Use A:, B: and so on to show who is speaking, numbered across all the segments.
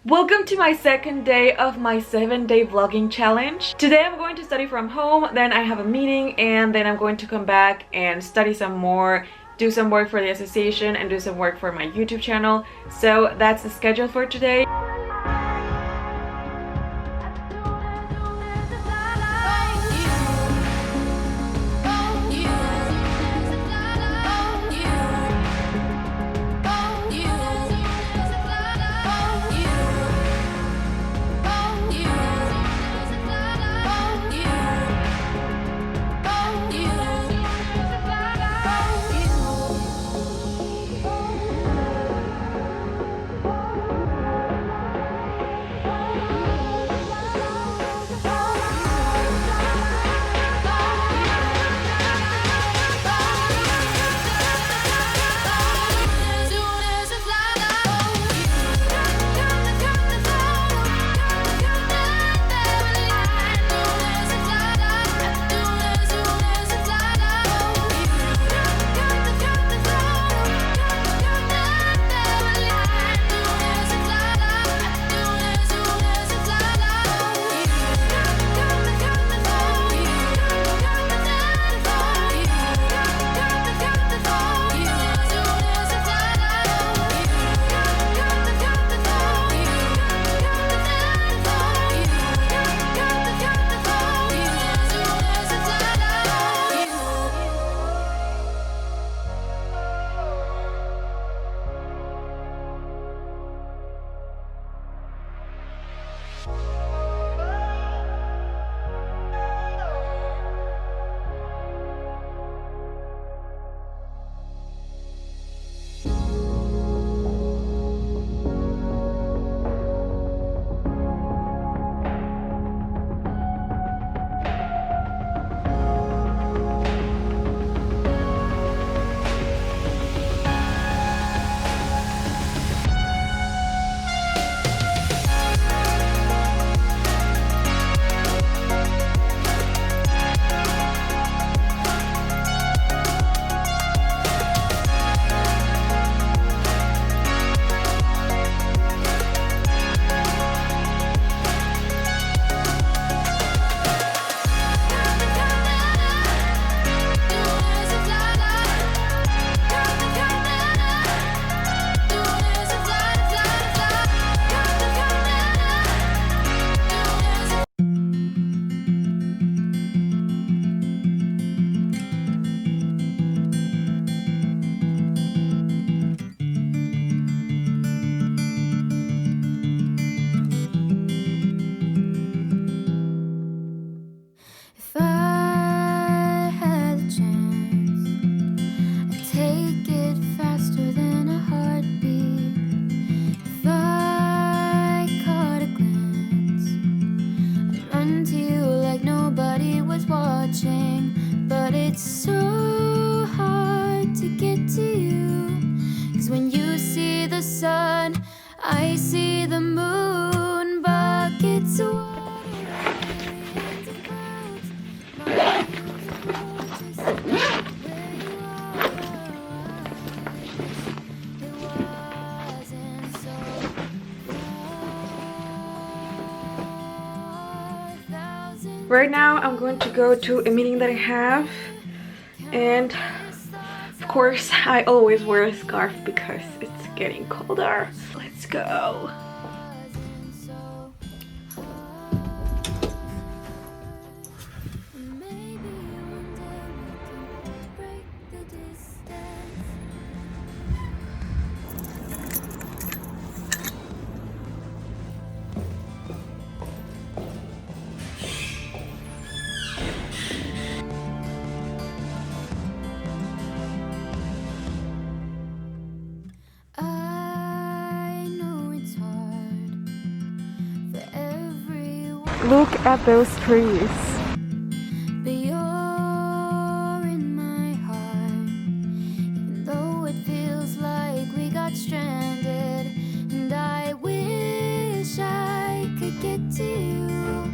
A: Welcome to my second day of my 7-day vlogging challenge. Today I'm going to study from home, then I have a meeting, and then I'm going to come back and study some more, do some work for the association, and do some work for my YouTube channel. So that's the schedule for today.
B: But it's so hard to get to you, 'cause when you see the sun, I see the moon. Buckets of water, millions of clouds, miles of road just to get where you are. It wasn't so far.
A: Right now I'm going to go to a meeting that I have, and of course I always wear a scarf because it's getting colder. Let's go. Look at those trees.
B: But you're in my heart, even though it feels like we got stranded. And I wish I could get to you,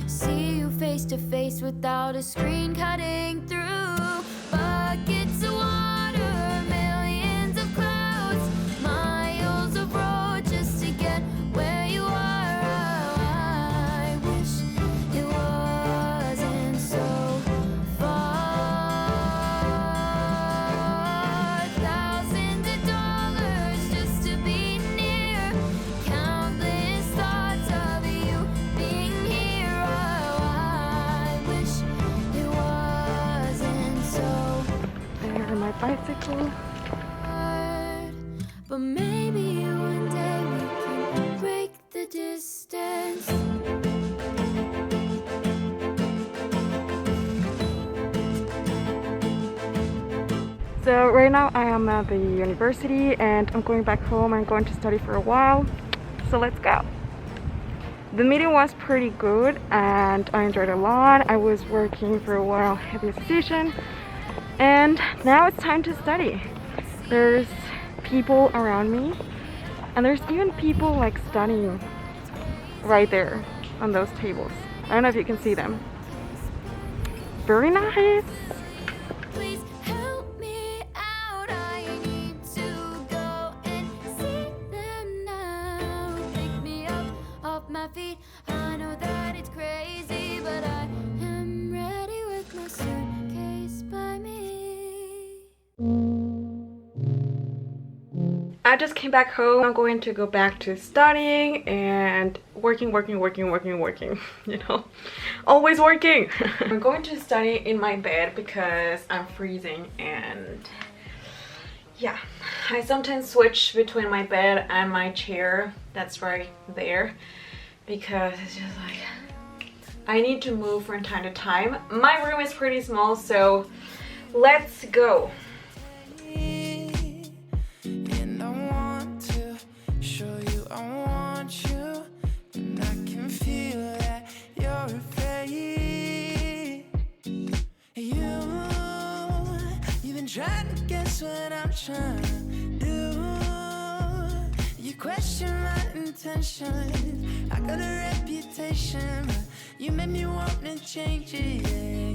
B: see you face to face without a screen cutting through. Buckets of water, millions of clouds, miles of road just to get where distance.
A: So right now I am at the university and I'm going back home. I'm going to study for a while. So let's go. The meeting was pretty good and I enjoyed it a lot. I was working for a while at the association and now it's time to study. There's people around me and there's even people like studying right there on those tables. I don't know if you can see them. Very nice.
B: Please help me out. I need to go and see them now. Pick me up off my feet. I know that it's crazy, but I am ready with my suitcase by me.
A: I just came back home. I'm going to go back to studying and working, you know, always working. I'm going to study in my bed because I'm freezing and yeah, I sometimes switch between my bed and my chair that's right there because it's just like I need to move from time to time. My room is pretty small, so let's go.
B: Trying to guess what I'm trying to do. You question my intentions. I got a reputation, but you made me want to change it.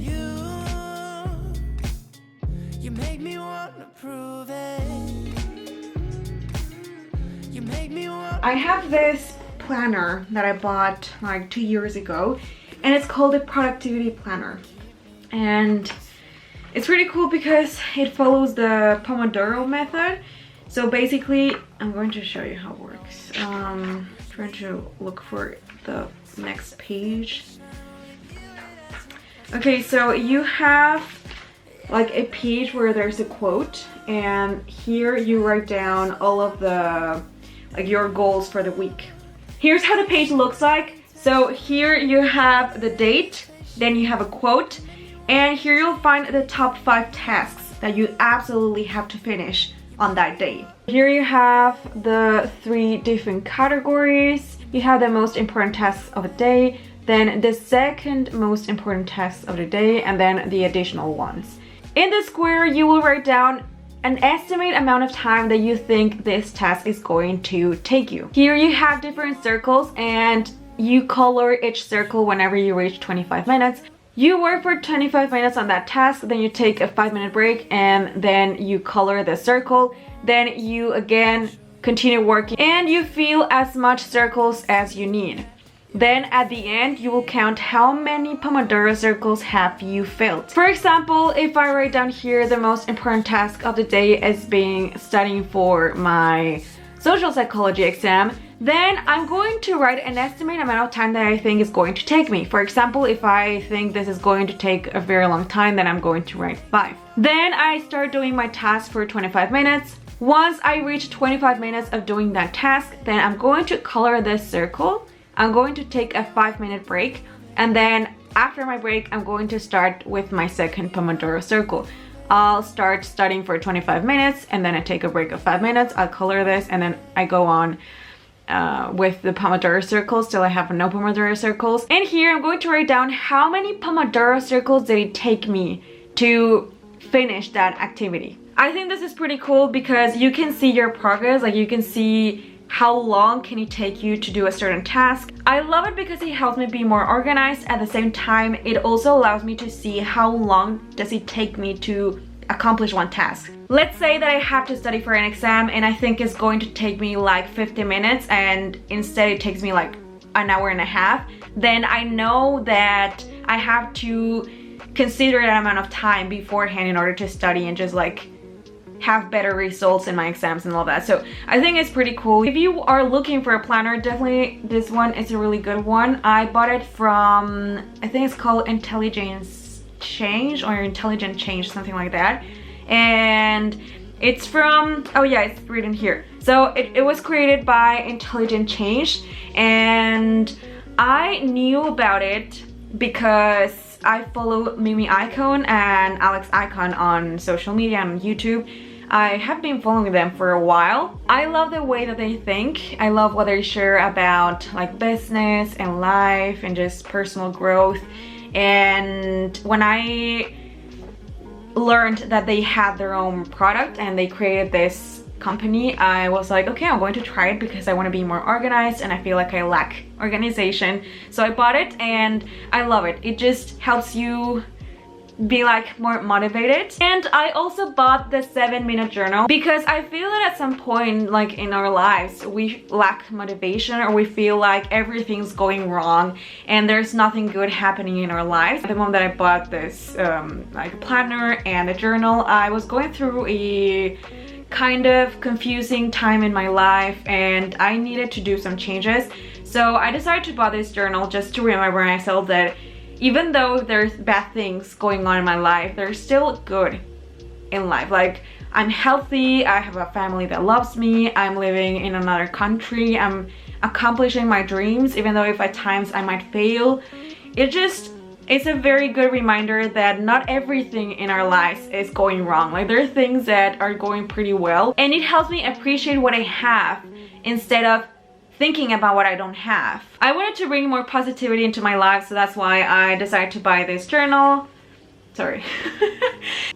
B: Yeah, you make me want to prove it. You make me want.
A: I have this planner that I bought like 2 years ago, and it's called a productivity planner, and it's pretty cool because it follows the Pomodoro method. So basically, I'm going to show you how it works. Trying to look for the next page. Okay, so you have like a page where there's a quote, and here you write down all of the like your goals for the week. Here's how the page looks like. So here you have the date, then you have a quote, and here you'll find the top 5 tasks that you absolutely have to finish on that day. Here you have the 3 different categories. You have the most important tasks of the day, then the second most important tasks of the day, and then the additional ones. In the square, you will write down an estimate amount of time that you think this task is going to take you. Here you have different circles and you color each circle whenever you reach 25 minutes. You work for 25 minutes on that task, then you take a 5-minute break and then you color the circle. Then you again continue working and you fill as much circles as you need. Then at the end, you will count how many Pomodoro circles have you filled. For example, if I write down here the most important task of the day is studying for my social psychology exam, then I'm going to write an estimated amount of time that I think is going to take me. For example, if I think this is going to take a very long time, then I'm going to write 5. Then I start doing my task for 25 minutes. Once I reach 25 minutes of doing that task, then I'm going to color this circle. I'm going to take a 5-minute break, and then after my break, I'm going to start with my second Pomodoro circle. I'll start studying for 25 minutes and then I take a break of 5 minutes. I'll color this and then I go on with the Pomodoro circles till I have no Pomodoro circles. And here I'm going to write down how many Pomodoro circles did it take me to finish that activity. I think this is pretty cool because you can see your progress, like you can see how long can it take you to do a certain task. I love it because it helps me be more organized. At the same time, it also allows me to see how long does it take me to accomplish one task. Let's say that I have to study for an exam and I think it's going to take me like 50 minutes and instead it takes me like an hour and a half. Then I know that I have to consider that amount of time beforehand in order to study and just like have better results in my exams and all that. So I think it's pretty cool. If you are looking for a planner, definitely this one is a really good one. I bought it from, I think it's called Intelligence Change or Intelligent Change, something like that. And it's from, oh yeah, it's written here, So it was created by Intelligent Change, and I knew about it because I follow Mimi Icon and Alex Icon on social media and on YouTube. I have been following them for a while. I love the way that they think. I love what they share about like business and life and just personal growth. And when I learned that they had their own product and they created this company, I was like, okay, I'm going to try it because I want to be more organized and I feel like I lack organization. So I bought it and I love it. It just helps you be like more motivated. And I also bought the 7-minute journal because I feel that at some point like in our lives we lack motivation, or we feel like everything's going wrong and there's nothing good happening in our lives. The moment that I bought this like planner and a journal, I was going through a kind of confusing time in my life and I needed to do some changes. So I decided to buy this journal just to remember myself that even though there's bad things going on in my life, there's still good in life. Like, I'm healthy, I have a family that loves me, I'm living in another country, I'm accomplishing my dreams, even though if at times I might fail. It's a very good reminder that not everything in our lives is going wrong. Like, there are things that are going pretty well, and it helps me appreciate what I have instead of thinking about what I don't have. I wanted to bring more positivity into my life, so that's why I decided to buy this journal. Sorry.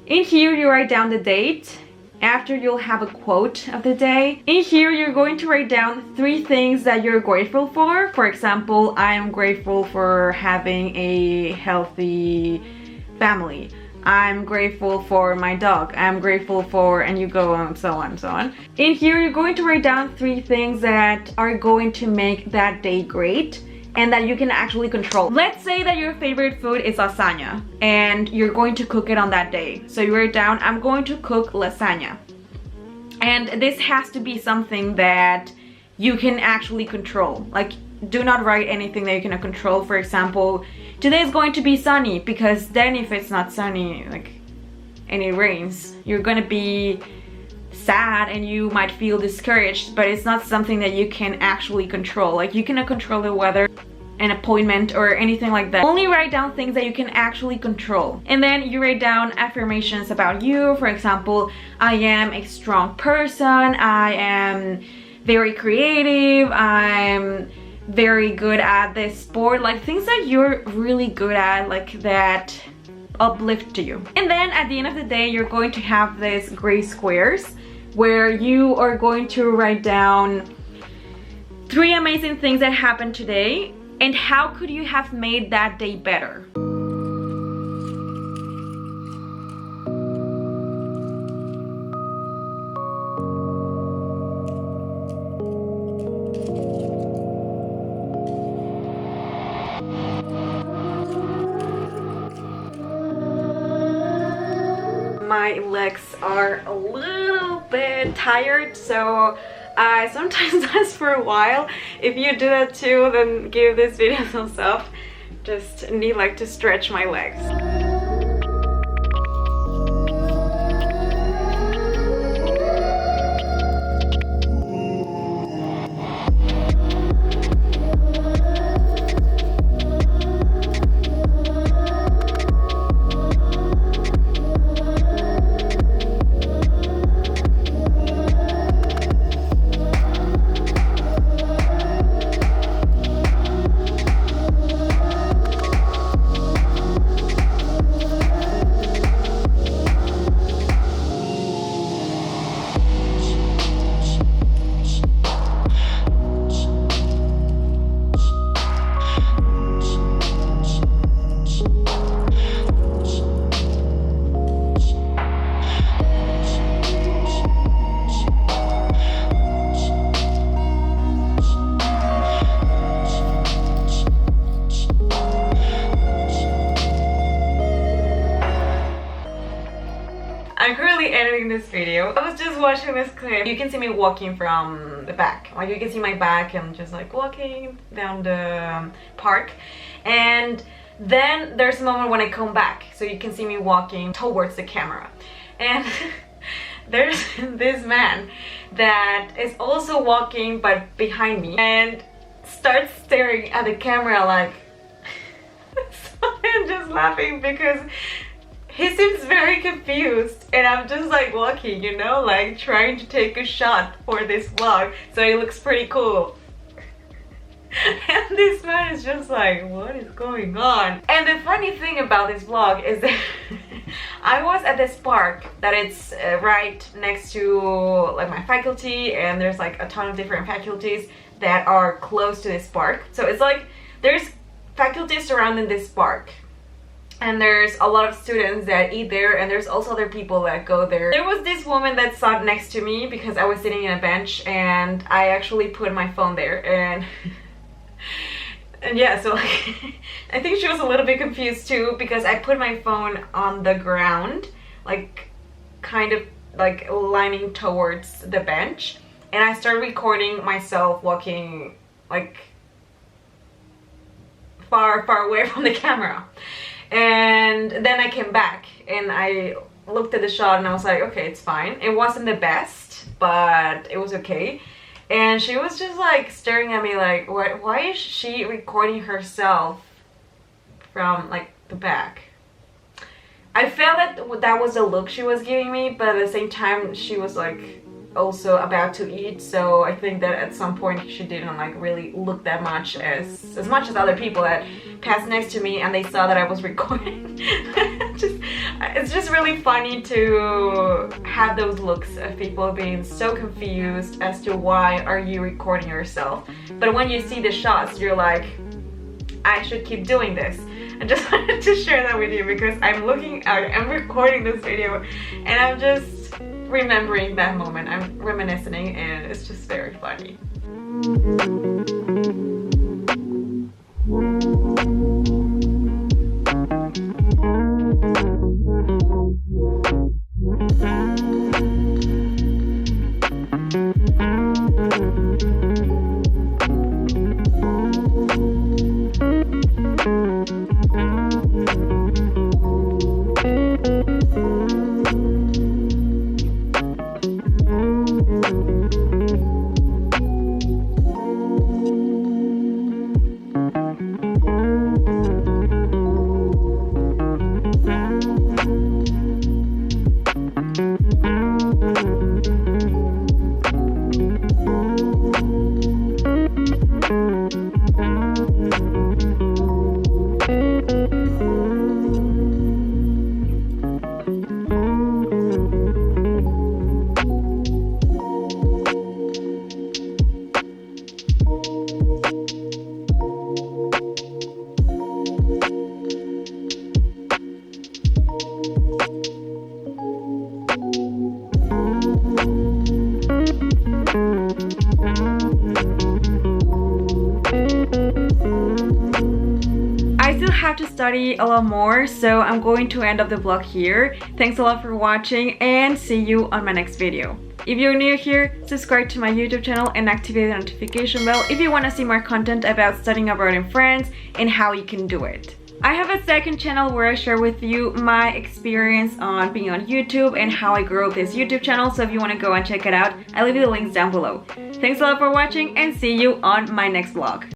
A: In here you write down the date. After you'll have a quote of the day. In here you're going to write down 3 things that you're grateful for. For example, I am grateful for having a healthy family. I'm grateful for my dog. I'm grateful for, and you go on, so on and so on. In here you're going to write down 3 things that are going to make that day great and that you can actually control. Let's say that your favorite food is lasagna and you're going to cook it on that day. So you write down, I'm going to cook lasagna. And this has to be something that you can actually control. Like, do not write anything that you cannot control. For example, today is going to be sunny, because then if it's not sunny, like, and it rains, you're gonna be sad and you might feel discouraged, but it's not something that you can actually control. Like, you cannot control the weather, an appointment, or anything like that. Only write down things that you can actually control. And then you write down affirmations about you. For example, I am a strong person, I am very creative, I'm very good at this sport, like things that you're really good at, like that uplift you. And then at the end of the day you're going to have these gray squares where you are going to write down 3 amazing things that happened today and how could you have made that day better. My legs are a little bit tired, so I sometimes last for a while. If you do that too, then give this video a thumbs up. Just need like to stretch my legs. I'm currently editing this video. I was just watching this clip. You can see me walking from the back. Like, you can see my back and just like walking down the park. And then there's a moment when I come back, so you can see me walking towards the camera. And there's this man that is also walking but behind me and starts staring at the camera like so I'm just laughing because he seems very confused and I'm just like walking, you know, like trying to take a shot for this vlog so it looks pretty cool. And this man is just like, what is going on? And the funny thing about this vlog is that I was at this park that it's right next to like my faculty, and there's like a ton of different faculties that are close to this park. So it's like there's faculties surrounding this park, and there's a lot of students that eat there, and there's also other people that go there. There was this woman that sat next to me because I was sitting in a bench, and I actually put my phone there, and yeah, so like, I think she was a little bit confused too because I put my phone on the ground, like kind of like lining towards the bench, and I started recording myself walking like far away from the camera. And then I came back and I looked at the shot and I was like, okay, it's fine. It wasn't the best, but it was okay. And she was just like staring at me like, why is she recording herself from like the back? I felt that that was the look she was giving me, but at the same time she was like also about to eat, so I think that at some point she didn't like really look that much as much as other people that passed next to me and they saw that I was recording. It's just really funny to have those looks of people being so confused as to why are you recording yourself, but when you see the shots you're like, I should keep doing this. I just wanted to share that with you because I'm recording this video and I'm just remembering that moment. I'm reminiscing and it's just very funny. Have to study a lot more, so I'm going to end up the vlog here. Thanks a lot for watching and see you on my next video. If you're new here, subscribe to my YouTube channel and activate the notification bell if you want to see more content about studying abroad in France and how you can do it. I have a second channel where I share with you my experience on being on YouTube and how I grew this YouTube channel, so if you want to go and check it out, I'll leave you the links down below. Thanks a lot for watching and see you on my next vlog.